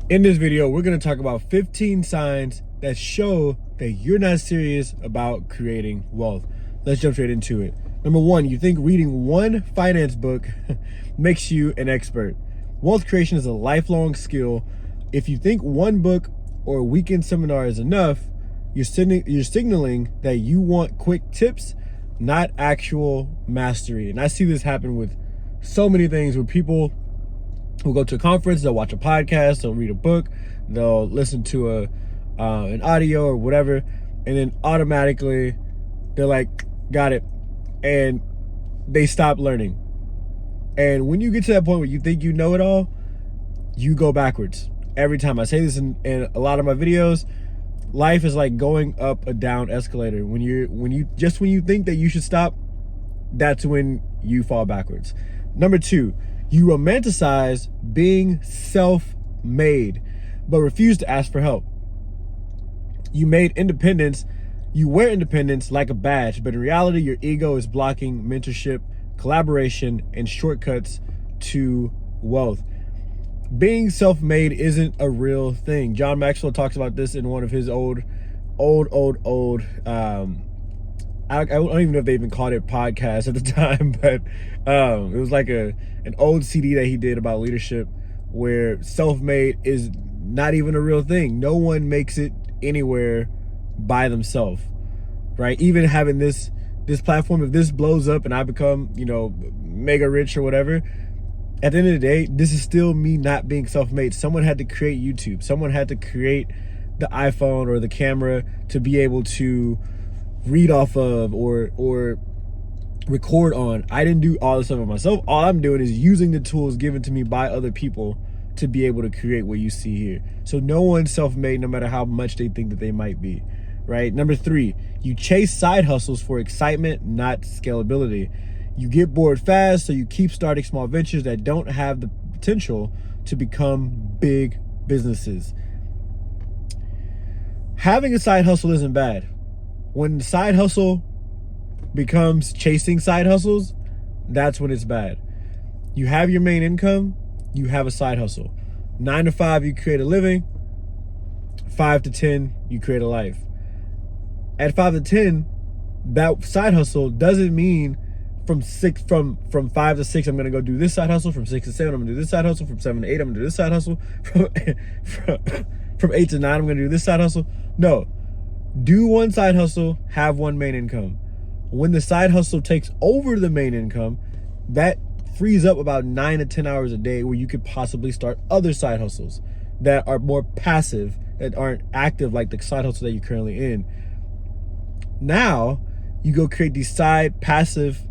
In this video, we're going to talk about 15 signs that show that you're not serious about creating wealth. Let's jump straight into it. Number one, you think reading one finance book makes you an expert. Wealth creation is a lifelong skill. If you think one book or a weekend seminar is enough, you're signaling that you want quick tips, not actual mastery. And I see this happen with so many things where people will go to a conference, they'll watch a podcast, they'll read a book, they'll listen to an audio or whatever, and then automatically they're like, got it, and they stop learning. And when you get to that point where you think you know it all, you go backwards. Every time I say this in a lot of my videos, life is like going up a down escalator. When you think that you should stop, that's when you fall backwards. Number two, you romanticize being self-made, but refuse to ask for help. You wear independence like a badge, but in reality, your ego is blocking mentorship, collaboration, and shortcuts to wealth. Being self-made isn't a real thing. John Maxwell talks about this in one of his old I don't even know if they even called it podcast at the time, but it was like an old CD that he did about leadership, where self-made is not even a real thing. No one makes it anywhere by themselves, right? Even having this platform, if this blows up and I become, mega rich or whatever, at the end of the day, this is still me not being self-made. Someone had to create YouTube. Someone had to create the iPhone or the camera to be able to read off of or record on. I didn't do all this stuff myself. All I'm doing is using the tools given to me by other people to be able to create what you see here. So no one's self-made, no matter how much they think that they might be, right? Number three, you chase side hustles for excitement, not scalability. You get bored fast, so you keep starting small ventures that don't have the potential to become big businesses. Having a side hustle isn't bad. When the side hustle becomes chasing side hustles, that's when it's bad. You have your main income, you have a side hustle. 9 to 5, you create a living. 5 to 10, you create a life. At 5 to 10, that side hustle doesn't mean from 5 to 6, I'm gonna go do this side hustle. From 6 to 7, I'm gonna do this side hustle. From 7 to 8, I'm gonna do this side hustle. From 8 to 9, I'm gonna do this side hustle. No. Do one side hustle, have one main income. When the side hustle takes over the main income, that frees up about 9 to 10 hours a day where you could possibly start other side hustles that are more passive, that aren't active like the side hustle that you're currently in. Now, you go create these passive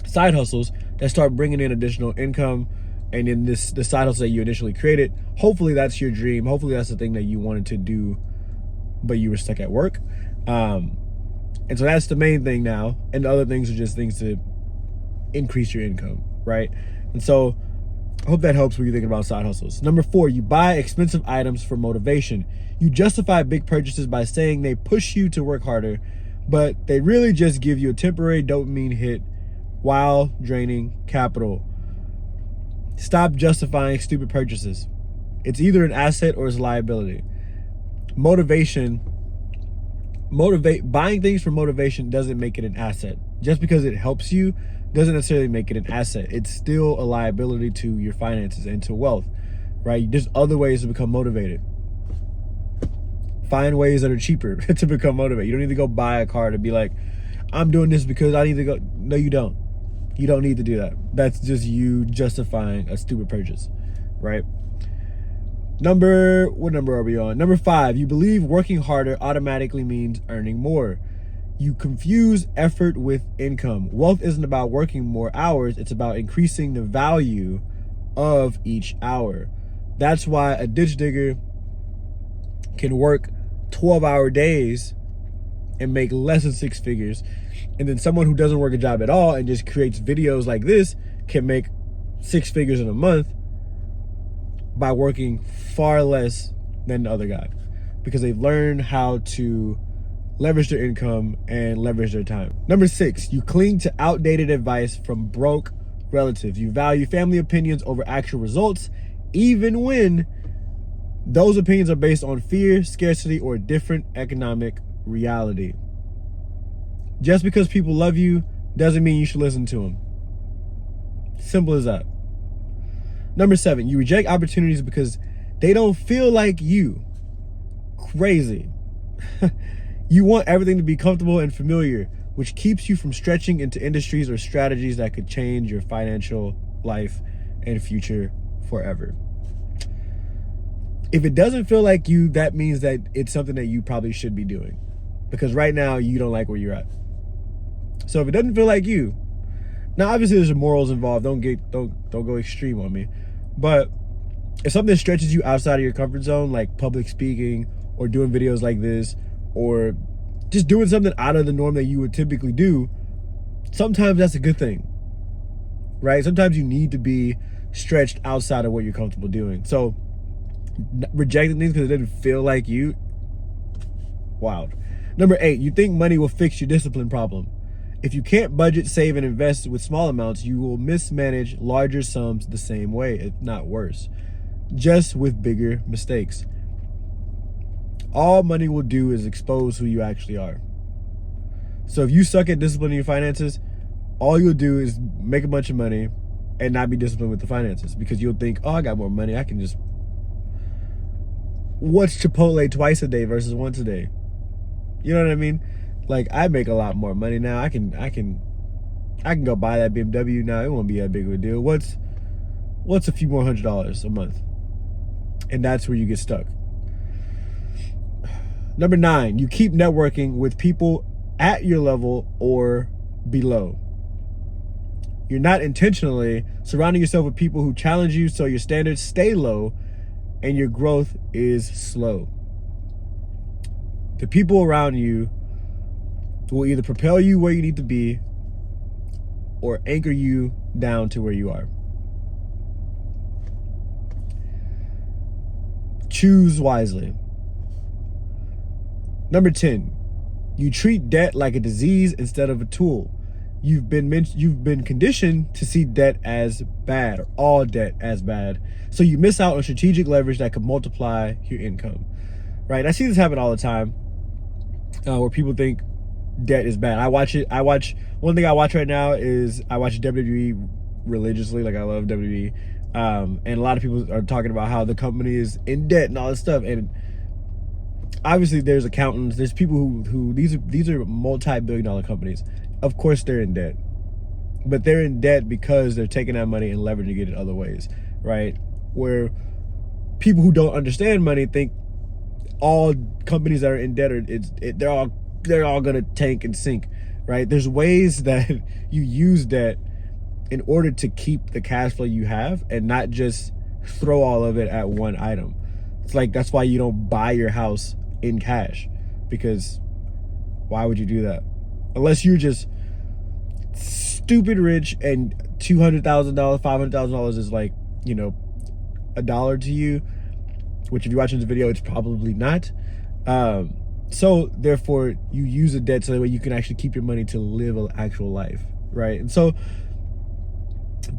side hustles that start bringing in additional income. And in the side hustle that you initially created, hopefully that's your dream. Hopefully that's the thing that you wanted to do, but you were stuck at work. And so that's the main thing now. And the other things are just things to increase your income, right? And so I hope that helps when you're thinking about side hustles. Number four, you buy expensive items for motivation. You justify big purchases by saying they push you to work harder, but they really just give you a temporary dopamine hit while draining capital. Stop justifying stupid purchases. It's either an asset or it's a liability. Buying things for motivation doesn't make it an asset. Just because it helps you doesn't necessarily make it an asset. It's still a liability to your finances and to wealth, right? There's other ways to become motivated. Find ways that are cheaper to become motivated. You don't need to go buy a car to be like, I'm doing this because I need to go. No, you don't. You don't need to do that. That's just you justifying a stupid purchase, right? What number are we on? Number 5, you believe working harder automatically means earning more. You confuse effort with income. Wealth isn't about working more hours. It's about increasing the value of each hour. That's why a ditch digger can work 12-hour days and make less than 6 figures. And then someone who doesn't work a job at all and just creates videos like this can make 6 figures in a month by working far less than the other guy, because they've learned how to leverage their income and leverage their time. Number 6, you cling to outdated advice from broke relatives. You value family opinions over actual results, even when those opinions are based on fear, scarcity, or a different economic reality. Just because people love you doesn't mean you should listen to them. Simple as that. Number 7, you reject opportunities because they don't feel like you. Crazy. You want everything to be comfortable and familiar, which keeps you from stretching into industries or strategies that could change your financial life and future forever. If it doesn't feel like you, that means that it's something that you probably should be doing, because right now you don't like where you're at. So if it doesn't feel like you, now obviously there's morals involved. Don't go extreme on me, but if something stretches you outside of your comfort zone, like public speaking or doing videos like this, or just doing something out of the norm that you would typically do, sometimes that's a good thing, right? Sometimes you need to be stretched outside of what you're comfortable doing. So rejecting things because it didn't feel like you, wild. Number 8, you think money will fix your discipline problem. If you can't budget, save, and invest with small amounts, you will mismanage larger sums the same way, if not worse, just with bigger mistakes. All money will do is expose who you actually are. So if you suck at disciplining your finances, all you'll do is make a bunch of money and not be disciplined with the finances, because you'll think, oh, I got more money, I can just, what's Chipotle twice a day versus once a day? You know what I mean? Like, I make a lot more money now. I can go buy that BMW now. It won't be that big of a deal. What's a few more $100s a month? And that's where you get stuck. Number 9, you keep networking with people at your level or below. You're not intentionally surrounding yourself with people who challenge you, so your standards stay low and your growth is slow. The people around you will either propel you where you need to be or anchor you down to where you are. Choose wisely. Number 10, you treat debt like a disease instead of a tool. You've been conditioned to see debt as bad, or all debt as bad. So you miss out on strategic leverage that could multiply your income, right? I see this happen all the time, where people think debt is bad. One thing I watch right now is I watch WWE religiously. Like, I love WWE. And a lot of people are talking about how the company is in debt and all this stuff. And obviously there's accountants, there's people who these are multi-billion-dollar companies. Of course they're in debt, but they're in debt because they're taking that money and leveraging it in other ways, right? Where people who don't understand money think all companies that are in debt they're all gonna tank and sink, right? There's ways that you use debt in order to keep the cash flow you have and not just throw all of it at one item. It's like, that's why you don't buy your house in cash, because why would you do that? Unless you're just stupid rich and $200,000, $500,000 is like, you know, $1 to you, which if you're watching this video, it's probably not. So therefore you use a debt so that way you can actually keep your money to live an actual life, right? And so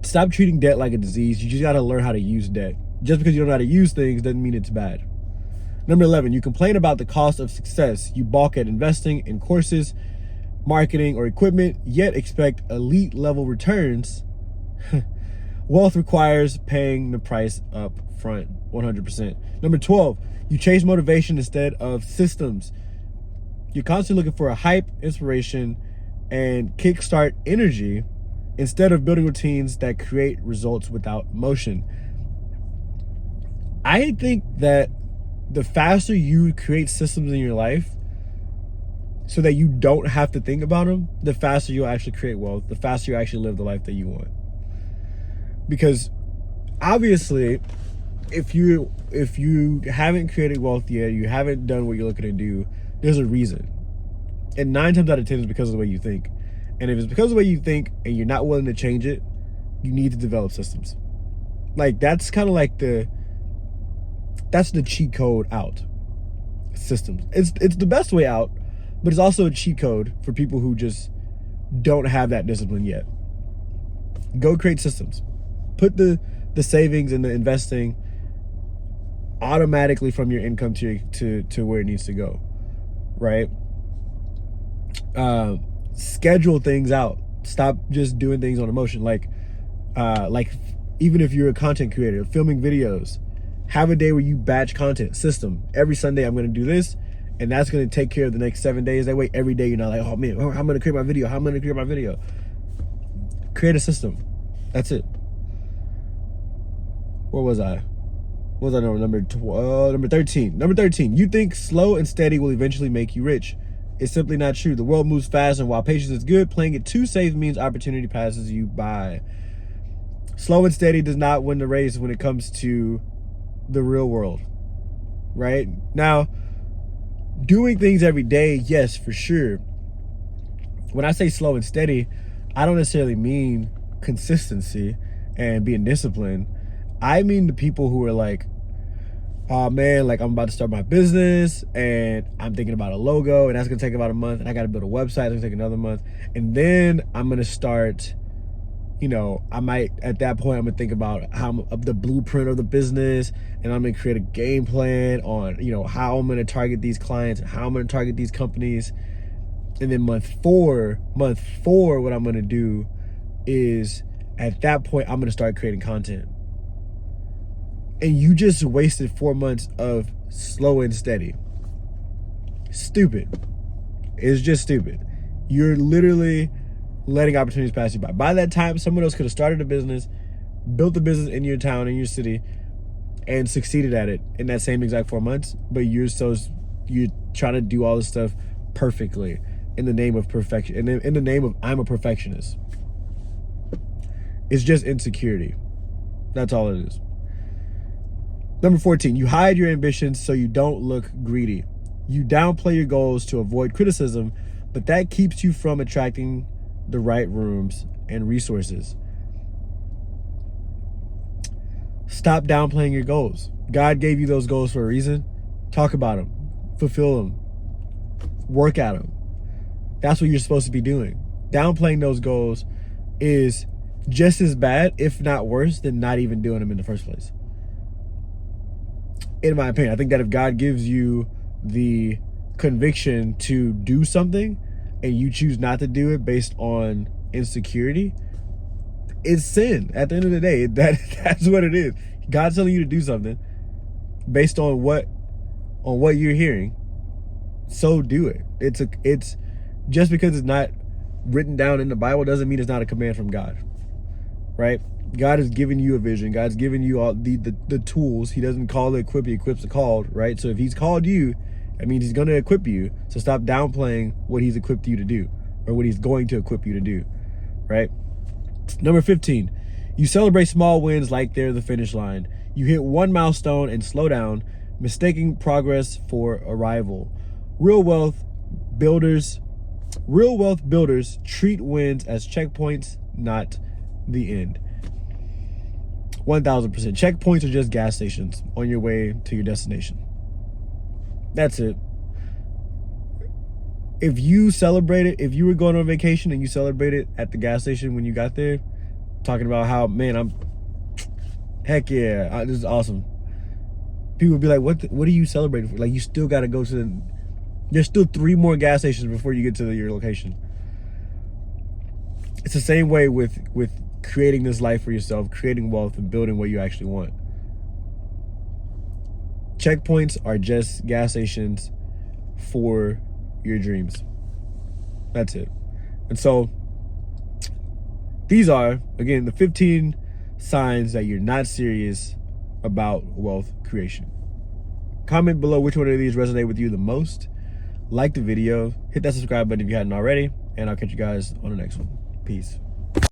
stop treating debt like a disease. You just got to learn how to use debt. Just because you don't know how to use things doesn't mean it's bad. Number 11, you complain about the cost of success. You balk at investing in courses, marketing, or equipment, yet expect elite level returns. Wealth requires paying the price up front, 100%. Number 12, you chase motivation instead of systems. You're constantly looking for a hype, inspiration, and kickstart energy instead of building routines that create results without motion. I think that the faster you create systems in your life so that you don't have to think about them, the faster you'll actually create wealth, the faster you actually live the life that you want. Because obviously, if you haven't created wealth yet, you haven't done what you're looking to do, there's a reason. And 9 times out of 10 is because of the way you think. And if it's because of the way you think and you're not willing to change it, you need to develop systems. Like, that's kind of like that's the cheat code out. Systems. It's the best way out, but it's also a cheat code for people who just don't have that discipline yet. Go create systems. Put the savings and the investing automatically from your income to where it needs to go, right? Schedule things out. Stop just doing things on emotion. Like even if you're a content creator, filming videos, have a day where you batch content system. Every Sunday I'm going to do this, and that's going to take care of the next 7 days. That way every day you're not like, oh man, how am I going to create my video? How am I going to create my video? Create a system. That's it. Where was I? What was I number 13? Number 13. You think slow and steady will eventually make you rich. It's simply not true. The world moves fast, and while patience is good, playing it too safe means opportunity passes you by. Slow and steady does not win the race when it comes to the real world, right? Now, doing things every day, yes, for sure. When I say slow and steady, I don't necessarily mean consistency and being disciplined. I mean the people who are like, oh man, like I'm about to start my business and I'm thinking about a logo and that's gonna take about a month, and I gotta build a website, it's gonna take another month, and then I'm gonna start, I might, at that point, I'm gonna think about the blueprint of the business, and I'm gonna create a game plan on, how I'm gonna target these clients, how I'm gonna target these companies. And then month four, what I'm gonna do is, at that point, I'm gonna start creating content. And you just wasted 4 months of slow and steady. Stupid. It's just stupid. You're literally letting opportunities pass you by. By that time, someone else could have started a business, built the business in your town, in your city, and succeeded at it in that same exact 4 months. But you're trying to do all this stuff perfectly in the name of perfection, in the name of I'm a perfectionist. It's just insecurity. That's all it is. Number 14, you hide your ambitions so you don't look greedy. You downplay your goals to avoid criticism, but that keeps you from attracting the right rooms and resources. Stop downplaying your goals. God gave you those goals for a reason. Talk about them, fulfill them, work at them. That's what you're supposed to be doing. Downplaying those goals is just as bad, if not worse, than not even doing them in the first place. In my opinion, I think that if God gives you the conviction to do something and you choose not to do it based on insecurity, it's sin. At the end of the day, that's what it is. God's telling you to do something based on what you're hearing, so do it. It's just because it's not written down in the Bible doesn't mean it's not a command from God, right? God has given you a vision. God's given you all the tools. He doesn't call the equip, he equips the called, right? So if he's called you, that means he's going to equip you. So stop downplaying what he's equipped you to do, or what he's going to equip you to do, right? Number 15, you celebrate small wins like they're the finish line. You hit one milestone and slow down, mistaking progress for arrival. Real wealth builders treat wins as checkpoints, not the end. 1000%. Checkpoints are just gas stations on your way to your destination. That's it. If you were going on vacation and you celebrated at the gas station when you got there, talking about how, man, heck yeah, this is awesome. People would be like, what are you celebrating for? Like, you still got to go to there's still 3 more gas stations before you get to your location. It's the same way with creating this life for yourself, creating wealth, and building what you actually want. Checkpoints are just gas stations for your dreams. That's it. And so these are, again, the 15 signs that you're not serious about wealth creation. Comment below which one of these resonate with you the most. Like the video, hit that subscribe button if you hadn't already, and I'll catch you guys on the next one. Peace.